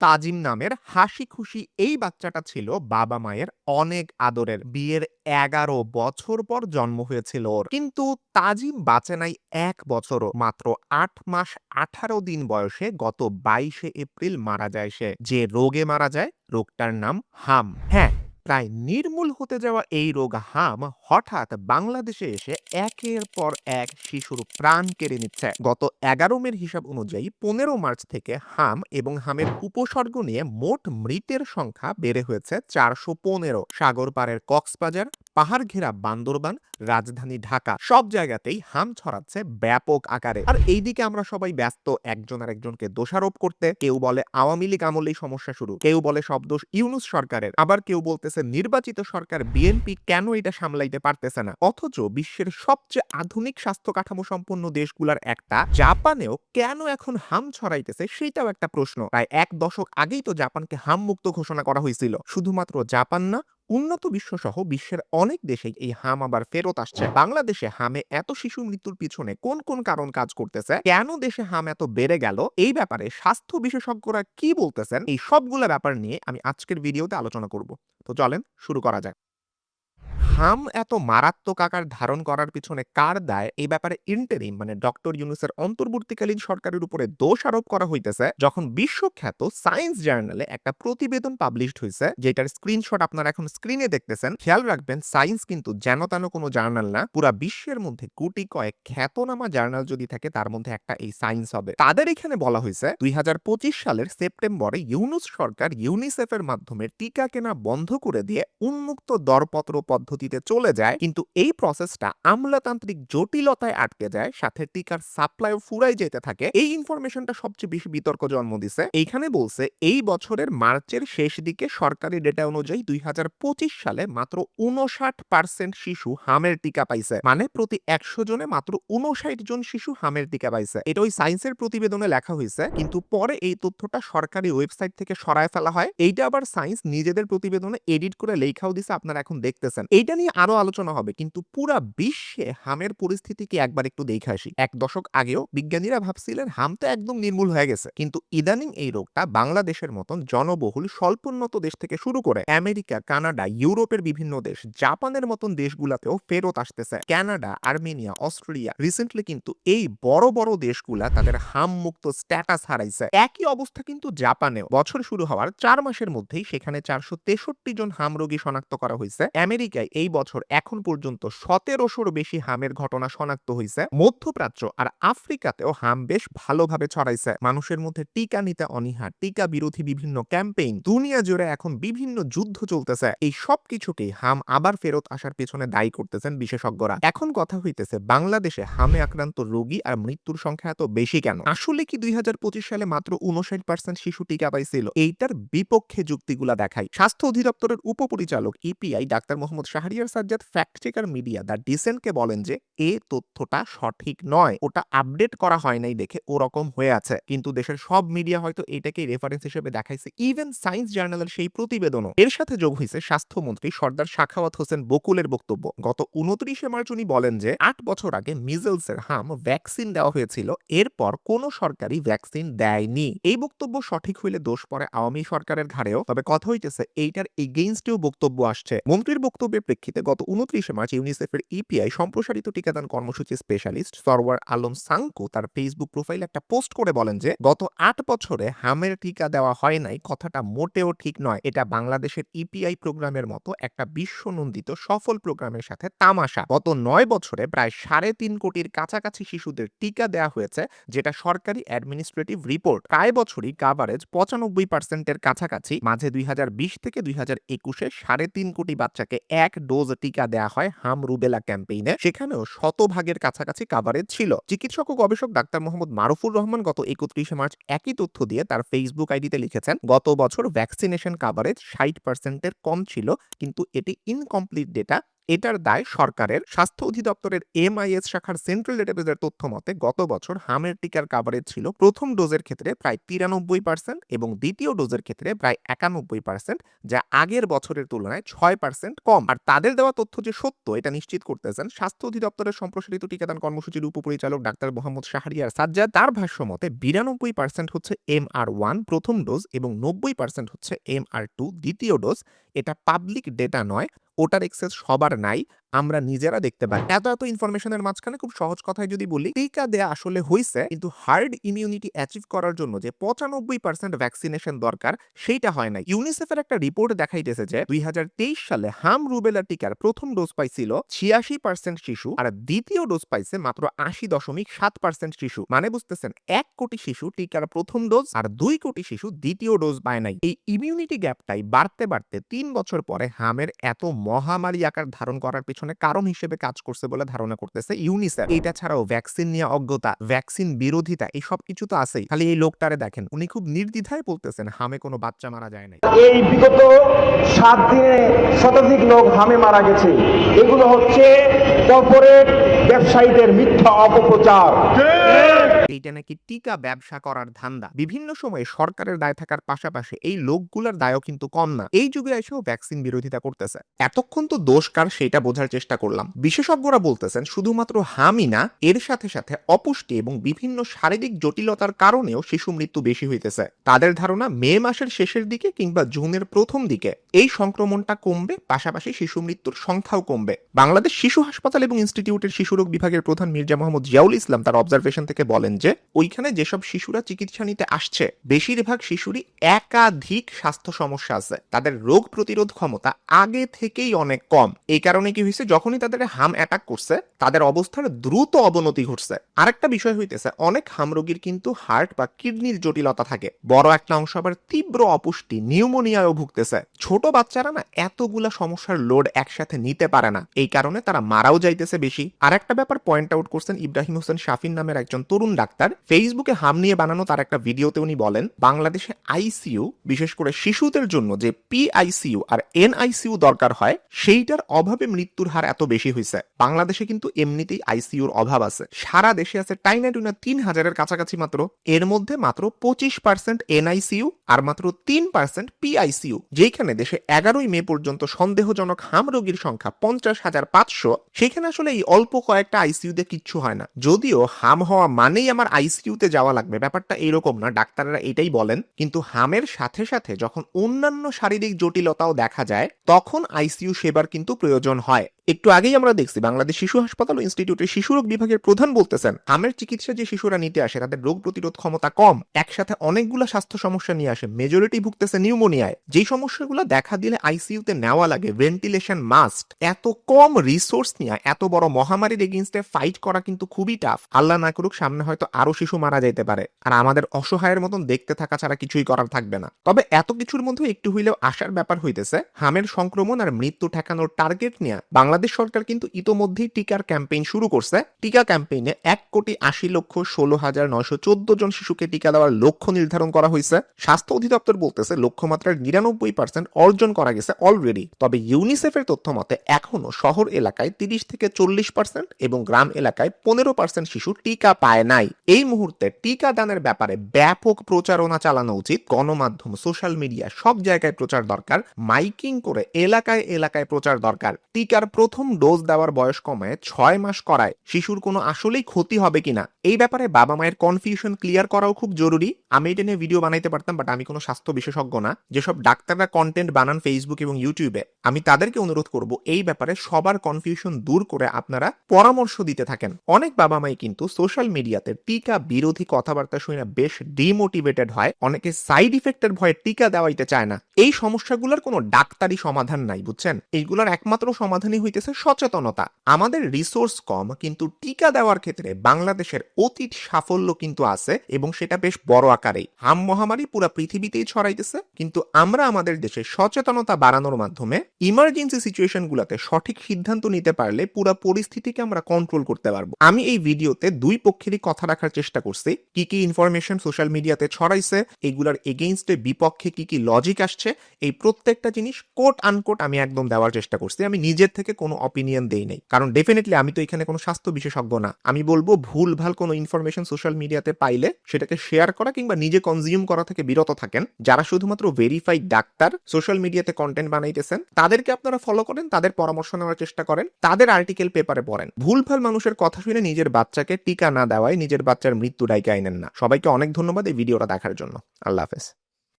তাজিম নামের হাসি খুশি এই বাচ্চাটা ছিল বাবা মায়ের অনেক আদরের। বিয়ের ১১ বছর পর জন্ম হয়েছিল ওর। কিন্তু তাজিম বাঁচে নাই ১ বছরও। মাত্র ৮ মাস ১৮ দিন বয়সে গত ২২শে এপ্রিল মারা যায় সে। যে রোগে মারা যায়, রোগটার নাম হাম। হ্যাঁ, প্রায় নির্মূল হতে যাওয়া এই রোগ হাম হঠাৎ বাংলাদেশে এসে একের পর এক শিশুর প্রাণ কেড়ে নিচ্ছে। গত ১১ মের হিসাব অনুযায়ী ১৫ মার্চ থেকে হাম এবং হামের উপসর্গ নিয়ে মোট মৃতের সংখ্যা বেড়ে হয়েছে ৪১৫। সাগর পাড়ের কক্সবাজার, পাহাড় ঘেরা বান্দরবান, রাজধানী ঢাকা সব জায়গাতেই হাম ছড়াচ্ছে ব্যাপক আকারে। আর এইদিকে আমরা সবাই ব্যস্ত একজন আরেকজনকে দোষারোপ করতে। কেউ বলে আওয়ামী লীগ আমলেই সমস্যা শুরু, কেউ বলে সব দোষ ইউনূস সরকারের, আবার কেউ বলতেছে নির্বাচিত সরকার বিএনপি কেন এটা সামলাইতে পারতেছে না। অথচ বিশ্বের সবচেয়ে আধুনিক স্বাস্থ্য কাঠামো সম্পন্ন দেশগুলোর একটা জাপানেও কেন এখন হাম ছড়াইতেছে সেটাও একটা প্রশ্ন। প্রায় ১ দশক আগেই তো জাপানকে হাম মুক্ত ঘোষণা করা হয়েছিল। শুধুমাত্র জাপান না, উন্নত বিশ্ব সহ বিশ্বের অনেক দেশেই এই হাম আবার ফেরত আসছে। বাংলাদেশে হামে এত শিশু মৃত্যুর পিছনে কোন কোন কারণ কাজ করতেছে, কেন দেশে হাম এত বেড়ে গেল, এই ব্যাপারে স্বাস্থ্য বিশেষজ্ঞরা কি বলতেছেন, এই সবগুলা ব্যাপার নিয়ে আমি আজকের ভিডিওতে আলোচনা করব। তো চলেন শুরু করা যাক। হাম এত মারাত্মক আকার ধারণ করার পিছনে কার দায়, এই ব্যাপারে ইন্টারিম মানে ডক্টর ইউনূসের অন্তর্বর্তীকালীন সরকারের উপরে দোষ আরোপ করা হইতেছে যখন বিশ্বখ্যাত সায়েন্স জার্নালে একটা প্রতিবেদন পাবলিশড হয়েছে, যেটার স্ক্রিনশট আপনারা এখন স্ক্রিনে দেখতেছেন। খেয়াল রাখবেন, সায়েন্স কিন্তু যেন তেন কোনো জার্নাল না। পুরা বিশ্বের মধ্যে গুটি কয়েক খ্যাতনামা জার্নাল যদি থাকে তার মধ্যে একটা এই সায়েন্স হবে। তাদের এখানে বলা হয়েছে ২০২৫ সালের সেপ্টেম্বরে ইউনূস সরকার ইউনিসেফের মাধ্যমে টিকা কেনা বন্ধ করে দিয়ে উন্মুক্ত দরপত্র পদ্ধতিতে চলে যায়, কিন্তু এই প্রসেসটা আমলাতান্ত্রিক জটিলতায় আটকে যায়, সাথে টিকার সাপ্লাইও ফুরাই যেতে থাকে। এই ইনফরমেশনটা সবচেয়ে বেশি বিতর্ক জন্ম দিছে। এইখানে বলছে এই বছরের মার্চের শেষ দিকে সরকারি ডেটা অনুযায়ী ২০২৫ সালে মাত্র ৫৯% শিশু হামের টিকা পাইছে। মানে প্রতি ১০০ জনে মাত্র ৫৯ জন শিশু হামের টিকা পাইছে। এটা ওই সায়েন্সের প্রতিবেদনে লেখা হয়েছে, কিন্তু পরে এই তথ্যটা সরকারি ওয়েবসাইট থেকে সরায় ফেলা হয়। এইটা আবার সায়েন্স নিজেদের প্রতিবেদনে এডিট করে লেখাও দিছে, আপনারা এখন দেখতেছেন। এইটা নিয়ে আরো আলোচনা হবে, কিন্তু পুরা বিশ্বে হামের পরিস্থিতি কি একবার একটু দেখে আসি। ১ দশক আগেও বিজ্ঞানীরা ভাবছিলেন হাম তো একদম নির্মূল হয়ে গেছে, কিন্তু ইদানিং এই রোগটা বাংলাদেশের মতন জনবহুল স্বল্পোন্নত দেশ থেকে শুরু করে আমেরিকা, কানাডা, ইউরোপের বিভিন্ন দেশ, জাপানের মতন দেশগুলাতেও ফেরত আসতেছে। কানাডা, আর্মেনিয়া, অস্ট্রেলিয়া রিসেন্টলি কিন্তু এই বড় বড় দেশগুলা তাদের হাম মুক্ত স্ট্যাটাস হারাইছে। একই অবস্থা কিন্তু জাপানেও। বছর শুরু হওয়ার ৪ মাসের মধ্যেই সেখানে ৪৬৩ জন হাম রোগী শনাক্ত করা হয়েছে। আমেরিকায় এই বছর এখন পর্যন্ত ১৭০০র বেশি হামের ঘটনা শনাক্ত হয়েছে। মধ্যপ্রাচ্য আর আফ্রিকাতেও হাম বেশ ভালোভাবে ছড়াইছে। মানুষের মধ্যে টিকা নিতে অনীহা, টিকা বিরোধী বিভিন্ন ক্যাম্পেইন, দুনিয়া জুড়ে এখন বিভিন্ন যুদ্ধ চলতেছে। এই সব কিছুকেই হাম আবার ফেরত আসার পেছনে দায়ী করতেছেন বিশেষজ্ঞরা। এখন কথা হইতেছে, বাংলাদেশে হামে আক্রান্ত রোগী আর মৃত্যুর সংখ্যা এত বেশি কেন? আসলে কি ২০২৫ সালে মাত্র ৫৯% শিশু টিকা পাইছিল? এইটার বিপক্ষে যুক্তিগুলা দেখাই। স্বাস্থ্য অধিদপ্তরের উপপরিচালক EPI doctor Mohammad Shahriar Sajjad fact checker media the ডিসেন্টকে বলেন যে এ তথ্যটা সঠিক নয়, ওটা আপডেট করা হয় নাই দেখে ওরকম হয়ে আছে। কিন্তু দেশের সব মিডিয়া হয়তো এটাকেই রেফারেন্স হিসেবে দেখাইছে, ইভেন সায়েন্স জার্নালের সেই প্রতিবেদনও। এর সাথে যোগ হয়েছে স্বাস্থ্যমন্ত্রী সর্দার সাখাওয়াত হোসেন বকুলের বক্তব্য। গত ২৯শে মার্চ উনি বলেন যে ৮ বছর আগে মিজলসের হাম ভ্যাকসিন দেওয়া হয়েছিল, এরপর কোন সরকারি ভ্যাকসিন দেয়নি। এই বক্তব্য সঠিক হইলে দোষ পড়ে আওয়ামী সরকারের ঘাড়েও। তবে কথা হইতেছে এইটার এগেইনস্টেও বক্তব্য আসছে। মন্ত্রীর বক্তব্যের প্রেক্ষিতে গত ২৯শে মার্চ ইউনিসেফের ইপিআই সম্প্রসারিত টিকাদান কর্মসূচি স্পেশালিস্ট সরওয়ার আলম সাংকো তার ফেসবুক প্রোফাইলে একটা পোস্ট করে বলেন যে গত ৮ বছরে হামের টিকা দেওয়া হয় নাই কথাটা মোটেও ঠিক নয়। এটা বাংলাদেশের ইপিআই প্রোগ্রামের মতো একটা বিশ্বনন্দিত সফল প্রোগ্রামের সাথে তামাশা। গত ৯ বছরে প্রায় ৩.৫ কোটির কাছাকাছি শিশুদের টিকা দেওয়া হয়েছে, যেটা সরকারি অ্যাডমিনিস্ট্রেটিভ রিপোর্ট। প্রায় বছরই কাভারেজ ৯৫% এর কাছাকাছি। মাঝে ২০২০ থেকে ২০২১-এ ৩.৫ কোটি বাচ্চাকে ১ ডোজ টিকা দেওয়া হয় হাম রুবেলা ক্যাম্পেইনে, সেখানেও শতভাগের কাছাকাছি কাভারেজ ছিল। চিকিৎসক ও গবেষক ডাক্তার মোহাম্মদ মারুফুর রহমান গত ৩১শে মার্চ একই তথ্য দিয়ে তার ফেসবুক আইডিতে লিখেছেন, গত বছর ভ্যাকসিনেশন কাভারেজ ৬০%-এর কম ছিল, কিন্তু এটি ইনকমপ্লিট ডেটা। এটার দায় সরকারের। স্বাস্থ্য অধিদপ্তরের MIS শাখার সেন্ট্রাল ডেটাবেজের তথ্য মতে গত বছর হামের টিকার কাভারেজ ছিল প্রথম ডোজের ক্ষেত্রে প্রায় 93% এবং দ্বিতীয় ডোজের ক্ষেত্রে প্রায় 91%, যা আগের বছরের তুলনায় 6% কম। আর তাদের দেওয়া তথ্য যে সত্য এটা নিশ্চিত করতেছেন স্বাস্থ্য অধিদপ্তরের সম্প্রসারিত টিকাদান কর্মসূচির উপপরিচালক ডাক্তার মোহাম্মদ শাহরিয়ার সাজ্জাদ। তার ভাষ্য মতে 92% হচ্ছে MR1 প্রথম ডোজ এবং 90% হচ্ছে MR2 দ্বিতীয় ডোজ। এটা পাবলিক ডেটা নয়, ওটার এক্সেস সবার নাই, আমরা নিজেরা দেখতে পাই। এত ইনফরমেশনের মাঝখানে খুব সহজ কথায় যদি বলি, টিকা দেয়া আসলে হইছে, কিন্তু হার্ড ইমিউনিটি অ্যাচিভ করার জন্য যে 95% ভ্যাকসিনেশন দরকার সেইটা হয় নাই। ইউনিসেফের একটা রিপোর্ট দেখাইতেছে যে 2023 সালে হাম রুবেলা টিকার প্রথম ডোজ পাইছিল 86% শিশু, আর দ্বিতীয় ডোজ পাইছে মাত্র 80.7% শিশু। মানে বুঝতেছেন 1 কোটি শিশু টিকার প্রথম ডোজ আর 2 কোটি শিশু দ্বিতীয় ডোজ পায় নাই। এই ইমিউনিটি গ্যাপটাই বাড়তে বাড়তে 3 বছর পরে হামের এত মহামারী আকার ধারণ করার পিছনে কারণ হিসেবে কাজ করছে বলে ধারণা করতেছে ইউনিসেফ। এটা ছাড়াও ভ্যাকসিন নিয়ে অজ্ঞতা, ভ্যাকসিন বিরোধিতা, এই সব কিছু তো আছেই। খালি এই লোকটারে দেখেন, উনি খুব নির্দ্বিধায় বলতেছেন হামে কোনো বাচ্চা মারা যায় নাই। এই বিগত 7 দিনে শতাধিক লোক হামে মারা গেছে। এগুলো হচ্ছে কর্পোরেট ব্যবসায়ীদের মিথ্যা অপপ্রচার। এইটা নাকি টিকা ব্যবসা করার ধান্দা। বিভিন্ন সময়ে সরকারের দায় থাকার পাশাপাশি এই লোকগুলোর দায়ও কিন্তু কম না। এই যুগে এসেও ভ্যাকসিন বিরোধিতা করতেছে। এতক্ষণ তো দোষ কার সেটা বোঝার চেষ্টা করলাম। বিশেষজ্ঞরা বলতেছেন শুধুমাত্র হামই না, এর সাথে সাথে অপুষ্টি এবং বিভিন্ন শারীরিক জটিলতার কারণেও শিশু মৃত্যু বেশি হইতেছে। তাদের ধারণা মে মাসের শেষের দিকে কিংবা জুনের প্রথম দিকে এই সংক্রমণটা কমবে, পাশাপাশি শিশু মৃত্যুর সংখ্যাও কমবে। বাংলাদেশ শিশু হাসপাতাল এবং ইনস্টিটিউটের শিশুরোগ বিভাগের প্রধান মির্জা মোহাম্মদ জিয়াউল ইসলাম তার অবজারভেশন থেকে বলেন যে ওইখানে যেসব শিশুরা চিকিৎসা নিতে আসছে বেশিরভাগ শিশুরই একাধিক স্বাস্থ্য সমস্যা আছে, তাদের রোগ প্রতিরোধ ক্ষমতা আগে থেকেই অনেক কম। এই কারণে কি হয়েছে, যখনই তাদের হাম অ্যাটাক করছে তাদের অবস্থার দ্রুত অবনতি ঘটছে। আরেকটা বিষয় হইতেছে, অনেক হাম রোগীর কিন্তু হার্ট বা কিডনির জটিলতা থাকে, বড় একটা অংশ আবার তীব্র অপুষ্টি নিউমোনিয়ায়ও ভুগতেছে। ছোট বাচ্চারা না এতগুলা সমস্যার লোড একসাথে নিতে পারে না, এই কারণে তারা মারাও যাইতেছে বেশি। আরেকটা ব্যাপার পয়েন্ট আউট করছেন ইব্রাহিম হোসেন শাফিন নামের একজন তরুণ ডাক্তার। ফেসবুকে হাম নিয়ে বানানো তার একটা ভিডিওতে উনি বলেন বাংলাদেশে আইসিইউ, বিশেষ করে শিশুদের জন্য যে PICU আর NICU দরকার হয় সেইটার অভাবে মৃত্যুর হার এত বেশি হয়েছে। বাংলাদেশে কিন্তু এমনিতেই আইসিইউর অভাব আছে, সারা দেশে আছে টাইনা টুনা 3000-এর কাছাকাছি মাত্র। এর মধ্যে মাত্র 25% NICU আর মাত্র 3% PICU। যেখানে দেশে 11ই মে পর্যন্ত সন্দেহজনক হাম রোগীর সংখ্যা 50,500, সেখানে আসলে এই অল্প কয়েকটা আইসিইউতে কিচ্ছু হয় না। যদিও হাম হওয়া মানেই আমার আইসিইউতে যাওয়া লাগবে, ব্যাপারটা এইরকম না, ডাক্তাররা এটাই বলেন। কিন্তু হামের সাথে সাথে যখন অন্যান্য শারীরিক জটিলতাও দেখা যায় তখন আইসিইউ সেবার কিন্তু প্রয়োজন হয়। একটু আগেই আমরা দেখছি বাংলাদেশ শিশু হাসপাতাল ও ইনস্টিটিউটের শিশুরোগ বিভাগের প্রধান বলতেছেন হামের চিকিৎসা যে শিশুরা নিতে আসে তাদের রোগ প্রতিরোধ ক্ষমতা কম, একসাথে অনেকগুলো স্বাস্থ্য সমস্যা নিয়ে আসে, মেজরিটি ভুগতেছে নিউমোনিয়ায়। যেই সমস্যাগুলো দেখা দিলে আইসিইউতে নেওয়া লাগে, ভেন্টিলেশন মাস্ট। এত কম রিসোর্স নিয়ে এত বড় মহামারীর এগেইনস্টে ফাইট করা কিন্তু খুবই টাফ। আল্লাহ না করুক সামনে হয়তো আরো শিশু মারা যাইতে পারে, আর আমাদের অসহায়ের মতন দেখতে থাকা ছাড়া কিছুই করার থাকবে না। তবে এত কিছুর মধ্যে একটু হইলেও আশার ব্যাপার হইতেছে, হামের সংক্রমণ আর মৃত্যু ঠেকানোর টার্গেট নিয়ে বাংলাদেশ সরকার কিন্তু ইতোমধ্যেই টিকার ক্যাম্পেইন শুরু করছে। টিকা ক্যাম্পেইনে 1,80,16,914 জন শিশুকে টিকা দেওয়ার লক্ষ্য নির্ধারণ করা হয়েছে। স্বাস্থ্য অধিদপ্তর বলতেছে লক্ষ্যমাত্রার 99% অর্জন করা গেছে অলরেডি। তবে ইউনিসেফের তথ্য মতে এখনো শহর এলাকায় 30-40% এবং গ্রাম এলাকায় 15% শিশু টিকা পায় নাই। এই মুহূর্তে টিকা দানের ব্যাপারে ব্যাপক প্রচারণা চালানো উচিত। গণমাধ্যম, সোশ্যাল মিডিয়া সব জায়গায় প্রচার দরকার, মাইকিং করে এলাকায় এলাকায় প্রচার দরকার। টিকার প্রথম ডোজ দেওয়ার বয়স কমায় 6 মাস করায় শিশুর কোনো আসলেই ক্ষতি হবে কিনা এই ব্যাপারে বাবা মায়ের কনফিউশন ক্লিয়ার করাও খুব জরুরি। আমি এটা নিয়ে ভিডিও বানাইতে পারতাম, বাট আমি কোনো স্বাস্থ্য বিশেষজ্ঞ না। যেসব ডাক্তাররা কন্টেন্ট বানান ফেসবুক এবং ইউটিউবে, আমি তাদেরকে অনুরোধ করব এই ব্যাপারে সবার কনফিউশন দূর করে আপনারা পরামর্শ দিতে থাকেন। অনেক বাবা মাই কিন্তু সোশ্যাল মিডিয়াতে টিকা বিরোধী কথাবার্তা শুনে বেশ ডিমোটিভেটেড হয়, অনেকে সাইড ইফেক্টের ভয়ে টিকা দেওয়াইতে চায় না। এই সমস্যাগুলোর কোনো ডাক্তারি সমাধান নাই, বুঝছেন? এইগুলোর একমাত্র সমাধানই হইতেছে সচেতনতা। আমাদের রিসোর্স কম, কিন্তু টিকা দেওয়ার ক্ষেত্রে বাংলাদেশের অতীত সাফল্য কিন্তু আছে এবং সেটা বেশ বড় আকারেই। হাম মহামারী পুরা পৃথিবীতেই ছড়াইতেছে, কিন্তু আমরা আমাদের দেশে সচেতনতা বাড়ানোর মাধ্যমে ইমার্জেন্সি সিচুয়েশন গুলাতে সঠিক সিদ্ধান্ত নিতে পারলে পুরা পরিস্থিতিকে আমরা কন্ট্রোল করতে পারবো। আমি এই ভিডিওতে দুই পক্ষেরই কথা রাখার চেষ্টা করছি, কি কি ইনফরমেশন সোশ্যাল মিডিয়াতে ছড়াইছে, এগুলার এগেইনস্টে বিপক্ষে কি কি লজিক আসছে, এই প্রত্যেকটা জিনিস কোট আনকোট আমি একদম দেওয়ার চেষ্টা করছি। আমি নিজের থেকে কোনো অপিনিয়ন দেই নাই, কারণ ডেফিনেটলি আমি তো এখানে কোনো স্বাস্থ্য বিশেষজ্ঞ না। আমি বলবো ভুলভাল কোনো ইনফরমেশন সোশ্যাল মিডিয়াতে পাইলে সেটাকে শেয়ার করা কিংবা নিজে কনজিউম করা থেকে বিরত থাকেন। যারা শুধুমাত্র ভেরিফাইড ডাক্তার সোশ্যাল মিডিয়াতে কন্টেন্ট বানাইতেছেন তাদেরকে আপনারা ফলো করেন, তাদের পরামর্শ নেওয়ার চেষ্টা করেন, তাদের আর্টিকেল পেপারে পড়েন। ভুলভাল মানুষের কথা শুনে নিজের বাচ্চাকে টিকা না দেওয়ায় নিজের বাচ্চার মৃত্যু ডাইকে আইনেন না। সবাইকে অনেক ধন্যবাদ এই ভিডিওটা দেখার জন্য। আল্লাহ হাফেজ।